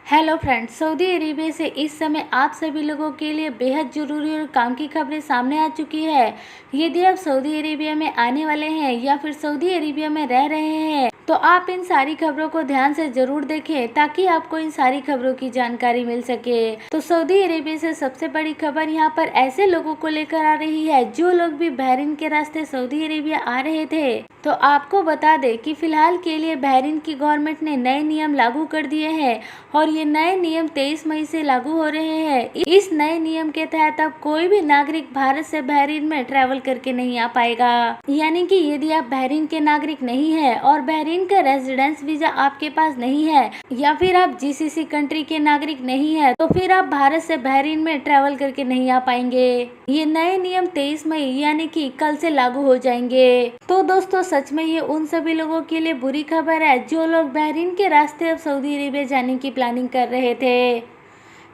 Hello friends, Saudi Arabia से इस समय आप सभी लोगों के लिए बेहद ज़रूरी और काम की खबरें सामने आ चुकी है। यदि आप सऊदी अरेबिया में आने वाले हैं या फिर सऊदी अरेबिया में रह रहे हैं तो आप इन सारी खबरों को ध्यान से जरूर देखें ताकि आपको इन सारी खबरों की जानकारी मिल सके। तो सऊदी अरेबिया से सबसे बड़ी खबर यहाँ पर ऐसे लोगों को लेकर आ रही है जो लोग भी बहरीन के रास्ते सऊदी अरेबिया आ रहे थे। तो आपको बता दें कि फिलहाल के लिए बहरीन की गवर्नमेंट ने नए नियम लागू कर दिए हैं और ये नए नियम 23 मई से लागू हो रहे हैं। इस नए नियम के तहत अब कोई भी नागरिक भारत से बहरीन में ट्रैवल करके नहीं आ पाएगा। यानी कि यदि आप बहरीन के नागरिक नहीं है और बहरीन का रेजिडेंस वीजा आपके पास नहीं है या फिर आप जीसीसी कंट्री के नागरिक नहीं है तो फिर आप भारत से बहरीन में ट्रैवल करके नहीं आ पाएंगे। ये नए नियम 23 मई यानी कि कल से लागू हो जाएंगे। तो दोस्तों, सच में ये उन सभी लोगों के लिए बुरी खबर है जो लोग बहरीन के रास्ते अब सऊदी अरेबिया जाने की प्लानिंग कर रहे थे।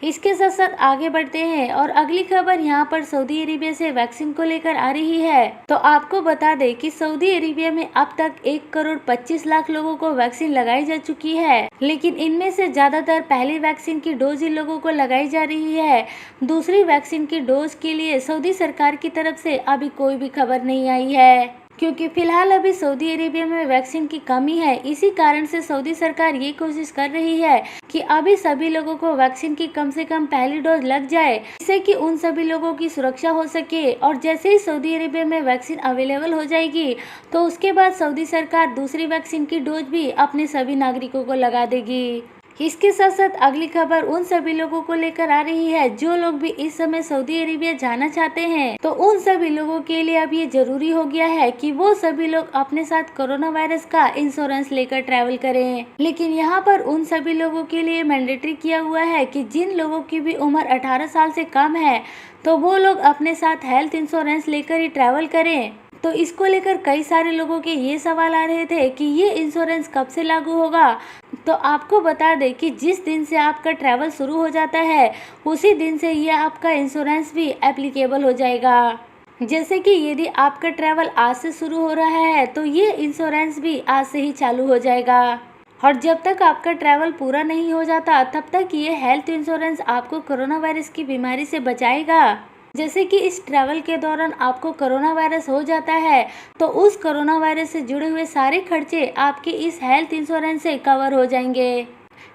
इसके साथ साथ आगे बढ़ते हैं और अगली खबर यहाँ पर सऊदी अरेबिया से वैक्सीन को लेकर आ रही है। तो आपको बता दें कि सऊदी अरेबिया में अब तक 1,25,00,000 लोगों को वैक्सीन लगाई जा चुकी है, लेकिन इनमें से ज्यादातर पहली वैक्सीन की डोज इन लोगों को लगाई जा रही है। दूसरी वैक्सीन की डोज के लिए सऊदी सरकार की तरफ से अभी कोई भी खबर नहीं आई है, क्योंकि फिलहाल अभी सऊदी अरेबिया में वैक्सीन की कमी है। इसी कारण से सऊदी सरकार ये कोशिश कर रही है कि अभी सभी लोगों को वैक्सीन की कम से कम पहली डोज लग जाए, जिससे कि उन सभी लोगों की सुरक्षा हो सके। और जैसे ही सऊदी अरेबिया में वैक्सीन अवेलेबल हो जाएगी तो उसके बाद सऊदी सरकार दूसरी वैक्सीन की डोज भी अपने सभी नागरिकों को लगा देगी। इसके साथ साथ अगली खबर उन सभी लोगों को लेकर आ रही है जो लोग भी इस समय सऊदी अरेबिया जाना चाहते हैं। तो उन सभी लोगों के लिए अब ये जरूरी हो गया है कि वो सभी लोग अपने साथ कोरोना वायरस का इंश्योरेंस लेकर ट्रैवल करें। लेकिन यहाँ पर उन सभी लोगों के लिए मैंडेटरी किया हुआ है कि जिन लोगों की भी उम्र 18 साल से कम है तो वो लोग अपने साथ हेल्थ इंश्योरेंस लेकर ही ट्रैवल करें। तो इसको लेकर कई सारे लोगों के ये सवाल आ रहे थे कि ये इंश्योरेंस कब से लागू होगा। तो आपको बता दें कि जिस दिन से आपका ट्रैवल शुरू हो जाता है उसी दिन से ये आपका इंश्योरेंस भी एप्लीकेबल हो जाएगा। जैसे कि यदि आपका ट्रैवल आज से शुरू हो रहा है तो ये इंश्योरेंस भी आज से ही चालू हो जाएगा। और जब तक आपका ट्रैवल पूरा नहीं हो जाता तब तक ये हेल्थ इंश्योरेंस आपको कोरोना वायरस की बीमारी से बचाएगा। जैसे कि इस ट्रैवल के दौरान आपको कोरोना वायरस हो जाता है तो उस कोरोना वायरस से जुड़े हुए सारे खर्चे आपके इस हेल्थ इंश्योरेंस से कवर हो जाएंगे।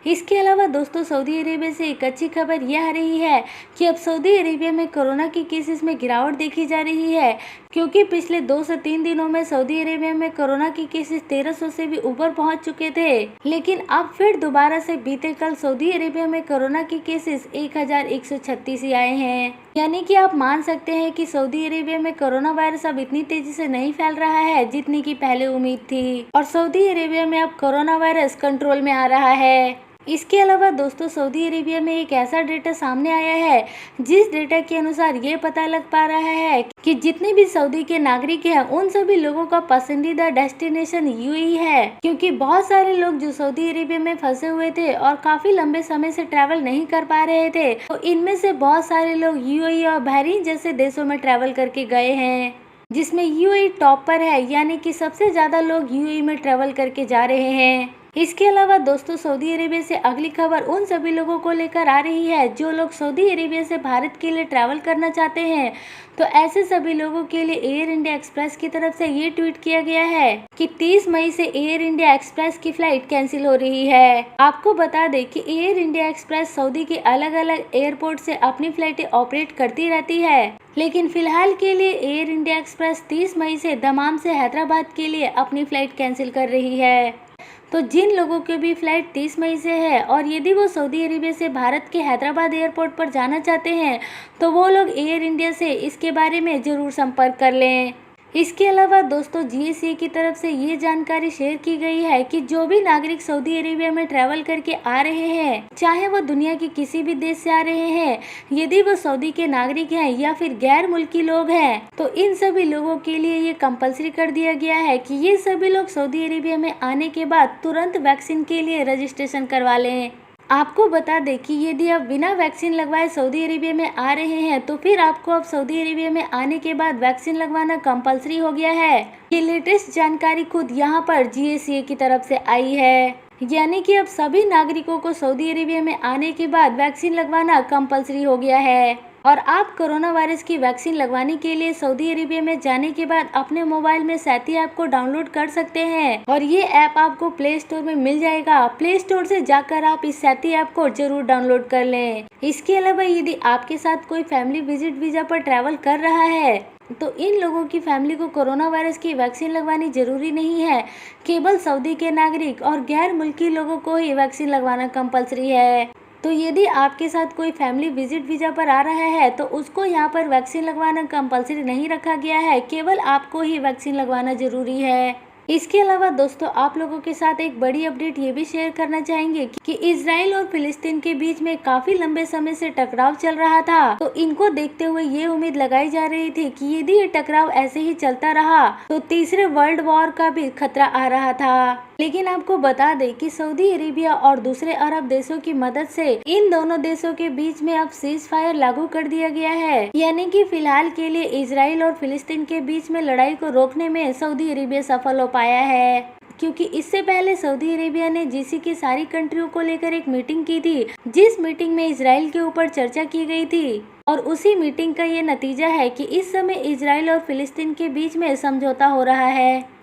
इसके अलावा दोस्तों, सऊदी अरेबिया से एक अच्छी खबर यह आ रही है कि अब सऊदी अरेबिया में कोरोना की केसेस में गिरावट देखी जा रही है, क्योंकि पिछले 2 से 3 दिनों में सऊदी अरेबिया में कोरोना की केसेस 1300 से भी ऊपर पहुंच चुके थे। लेकिन अब फिर दोबारा से बीते कल सऊदी अरेबिया में कोरोना की केसेस 1136 ही आए हैं। यानी कि आप मान सकते हैं कि सऊदी अरेबिया में कोरोना वायरस अब इतनी तेजी से नहीं फैल रहा है जितनी की पहले उम्मीद थी, और सऊदी अरेबिया में अब कोरोना वायरस कंट्रोल में आ रहा है। इसके अलावा दोस्तों, सऊदी अरेबिया में एक ऐसा डेटा सामने आया है जिस डेटा के अनुसार ये पता लग पा रहा है कि जितने भी सऊदी के नागरिक हैं उन सभी लोगों का पसंदीदा डेस्टिनेशन यूएई है, क्योंकि बहुत सारे लोग जो सऊदी अरेबिया में फंसे हुए थे और काफी लंबे समय से ट्रैवल नहीं कर पा रहे थे, तो इनमें से बहुत सारे लोग यूएई और बहरीन जैसे देशों में ट्रैवल करके गए हैं, जिसमें यूएई टॉप पर है। यानी कि सबसे ज्यादा लोग यूएई में ट्रैवल करके जा रहे हैं। इसके अलावा दोस्तों, सऊदी अरेबिया से अगली खबर उन सभी लोगों को लेकर आ रही है जो लोग सऊदी अरेबिया से भारत के लिए ट्रैवल करना चाहते हैं। तो ऐसे सभी लोगों के लिए एयर इंडिया एक्सप्रेस की तरफ से ये ट्वीट किया गया है कि 30 मई से एयर इंडिया एक्सप्रेस की फ्लाइट कैंसिल हो रही है। आपको बता दें कि एयर इंडिया एक्सप्रेस सऊदी के अलग अलग एयरपोर्ट से अपनी फ्लाइटें ऑपरेट करती रहती है, लेकिन फिलहाल के लिए एयर इंडिया एक्सप्रेस 30 मई से दमाम से हैदराबाद के लिए अपनी फ्लाइट कैंसिल कर रही है। तो जिन लोगों की भी फ्लाइट 30 मई से है और यदि वो सऊदी अरेबिया से भारत के हैदराबाद एयरपोर्ट पर जाना चाहते हैं तो वो लोग एयर इंडिया से इसके बारे में ज़रूर संपर्क कर लें। इसके अलावा दोस्तों, जीएसए की तरफ से ये जानकारी शेयर की गई है कि जो भी नागरिक सऊदी अरेबिया में ट्रैवल करके आ रहे हैं, चाहे वो दुनिया के किसी भी देश से आ रहे हैं, यदि वो सऊदी के नागरिक हैं या फिर गैर मुल्की लोग हैं, तो इन सभी लोगों के लिए ये कंपलसरी कर दिया गया है कि ये सभी लोग सऊदी अरेबिया में आने के बाद तुरंत वैक्सीन के लिए रजिस्ट्रेशन करवा लें। आपको बता दें कि यदि आप बिना वैक्सीन लगवाए सऊदी अरेबिया में आ रहे हैं तो फिर आपको अब सऊदी अरेबिया में आने के बाद वैक्सीन लगवाना कंपलसरी हो गया है। ये लेटेस्ट जानकारी खुद यहाँ पर जीएसए की तरफ से आई है। यानी कि अब सभी नागरिकों को सऊदी अरेबिया में आने के बाद वैक्सीन लगवाना कंपलसरी हो गया है। और आप कोरोना वायरस की वैक्सीन लगवाने के लिए सऊदी अरेबिया में जाने के बाद अपने मोबाइल में साथी ऐप को डाउनलोड कर सकते हैं और ये ऐप आपको प्ले स्टोर में मिल जाएगा। प्ले स्टोर से जाकर आप इस साथी ऐप को जरूर डाउनलोड कर लें। इसके अलावा यदि आपके साथ कोई फैमिली विजिट वीजा पर ट्रैवल कर रहा है तो इन लोगों की फैमिली को कोरोना वायरस की वैक्सीन लगवानी जरूरी नहीं है। केवल सऊदी के नागरिक और गैर मुल्की लोगों को ही वैक्सीन लगवाना कंपलसरी है। तो यदि आपके साथ कोई फैमिली विजिट वीजा पर आ रहा है तो उसको यहाँ पर वैक्सीन लगवाना कंपलसरी नहीं रखा गया है, केवल आपको ही वैक्सीन लगवाना जरूरी है। इसके अलावा दोस्तों आप लोगों के साथ एक बड़ी अपडेट ये भी शेयर करना चाहेंगे कि इजराइल और फिलिस्तीन के बीच में काफी लंबे समय से टकराव चल रहा था। तो इनको देखते हुए ये उम्मीद लगाई जा रही थी कि यदि ये टकराव ऐसे ही चलता रहा तो तीसरे वर्ल्ड वॉर का भी खतरा आ रहा था। लेकिन आपको बता दें कि सऊदी अरेबिया और दूसरे अरब देशों की मदद से इन दोनों देशों के बीच में अब सीज फायर लागू कर दिया गया है। यानी कि फिलहाल के लिए इजराइल और फिलिस्तीन के बीच में लड़ाई को रोकने में सऊदी अरेबिया सफल हो पाया है, क्योंकि इससे पहले सऊदी अरेबिया ने जीसी की सारी कंट्रियों को लेकर एक मीटिंग की थी, जिस मीटिंग में इजराइल के ऊपर चर्चा की गई थी और उसी मीटिंग का ये नतीजा है कि इस समय इजराइल और फिलिस्तीन के बीच में समझौता हो रहा है।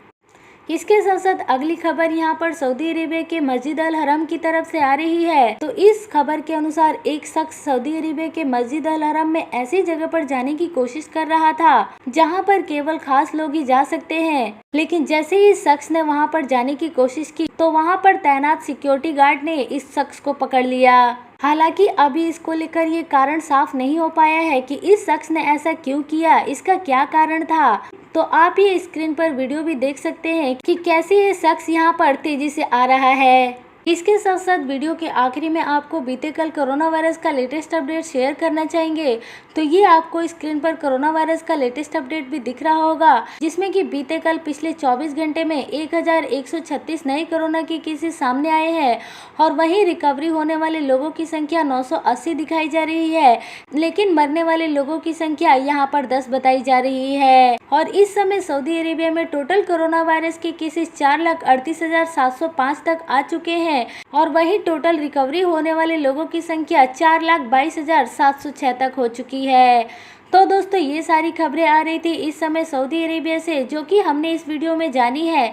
इसके साथ साथ अगली खबर यहाँ पर सऊदी अरेबिया के मस्जिद अल हरम की तरफ से आ रही है। तो इस खबर के अनुसार एक शख्स सऊदी अरेबिया के मस्जिद अल हरम में ऐसी जगह पर जाने की कोशिश कर रहा था जहाँ पर केवल खास लोग ही जा सकते हैं। लेकिन जैसे ही इस शख्स ने वहाँ पर जाने की कोशिश की तो वहाँ पर तैनात सिक्योरिटी गार्ड ने इस शख्स को पकड़ लिया। हालांकि अभी इसको लेकर ये कारण साफ नहीं हो पाया है कि इस शख्स ने ऐसा क्यों किया, इसका क्या कारण था। तो आप ये स्क्रीन पर वीडियो भी देख सकते हैं कि कैसे ये शख्स यहाँ पर तेजी से आ रहा है। इसके साथ साथ वीडियो के आखिरी में आपको बीते कल कोरोना वायरस का लेटेस्ट अपडेट शेयर करना चाहेंगे। तो ये आपको स्क्रीन पर कोरोना वायरस का लेटेस्ट अपडेट भी दिख रहा होगा, जिसमें कि बीते कल पिछले 24 घंटे में 1136 नए कोरोना के केसेस सामने आए हैं और वहीं रिकवरी होने वाले लोगों की संख्या 980 दिखाई जा रही है। लेकिन मरने वाले लोगों की संख्या यहाँ पर 10 बताई जा रही है। और इस समय सऊदी अरेबिया में टोटल कोरोना वायरस के केसेस 4,38,705 तक आ चुके हैं और वही टोटल रिकवरी होने वाले लोगों की संख्या 4,22,706 तक हो चुकी है। तो दोस्तों ये सारी खबरें आ रही थी इस समय सऊदी अरेबिया से, जो कि हमने इस वीडियो में जानी है।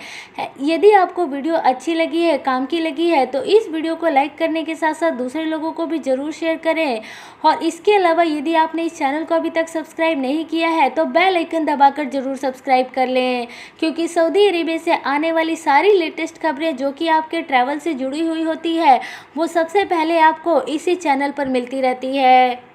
यदि आपको वीडियो अच्छी लगी है, काम की लगी है, तो इस वीडियो को लाइक करने के साथ साथ दूसरे लोगों को भी जरूर शेयर करें। और इसके अलावा यदि आपने इस चैनल को अभी तक सब्सक्राइब नहीं किया है तो बेल आइकन दबाकर जरूर सब्सक्राइब कर लें, क्योंकि सऊदी अरेबिया से आने वाली सारी लेटेस्ट खबरें जो कि आपके ट्रैवल से जुड़ी हुई होती है वो सबसे पहले आपको इसी चैनल पर मिलती रहती है।